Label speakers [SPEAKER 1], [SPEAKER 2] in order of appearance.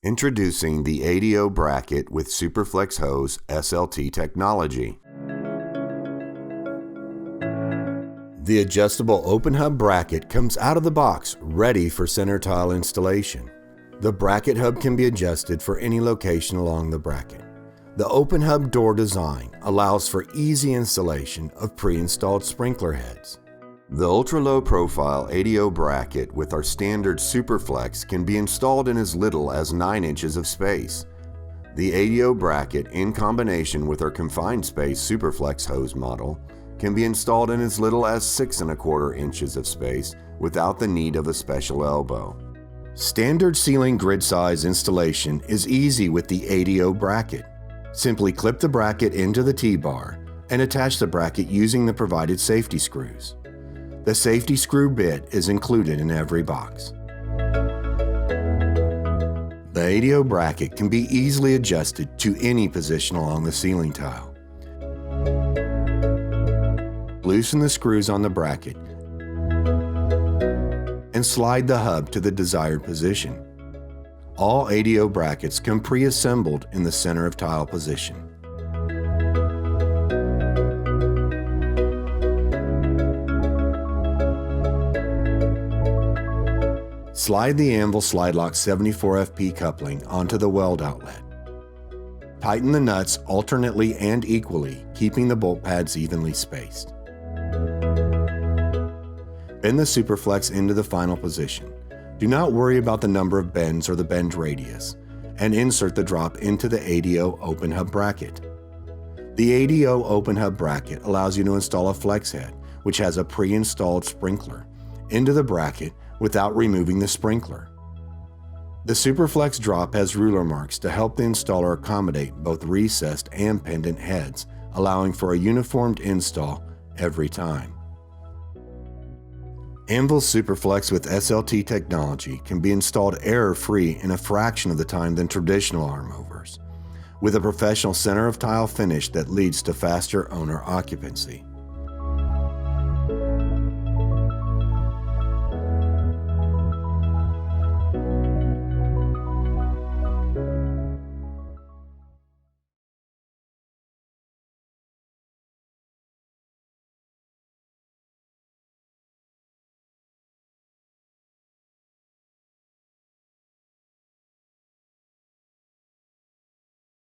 [SPEAKER 1] Introducing the ADO bracket with SuperFlex hose SLT technology. The adjustable open hub bracket comes out of the box ready for center tile installation. The bracket hub can be adjusted for any location along the bracket. The open hub door design allows for easy installation of pre-installed sprinkler heads. The ultra-low profile ADO bracket with our standard SuperFlex can be installed in as little as 9 inches of space. The ADO bracket, in combination with our confined space SuperFlex hose model, can be installed in as little as 6¼ inches of space without the need of a special elbow. Standard ceiling grid size installation is easy with the ADO bracket. Simply clip the bracket into the T-bar and attach the bracket using the provided safety screws. The safety screw bit is included in every box. The ADO bracket can be easily adjusted to any position along the ceiling tile. Loosen the screws on the bracket and slide the hub to the desired position. All ADO brackets come pre-assembled in the center of tile position. Slide the anvil SlideLok 74FP coupling onto the weld outlet. Tighten the nuts alternately and equally, keeping the bolt pads evenly spaced. Bend the SuperFlex into the final position. Do not worry about the number of bends or the bend radius, and insert the drop into the ADO open hub bracket. The ADO open hub bracket allows you to install a FlexHead, which has a pre-installed sprinkler, into the bracket without removing the sprinkler. The SuperFlex drop has ruler marks to help the installer accommodate both recessed and pendant heads, allowing for a uniformed install every time. Anvil SuperFlex with SLT technology can be installed error-free in a fraction of the time than traditional arm movers, with a professional center of tile finish that leads to faster owner occupancy.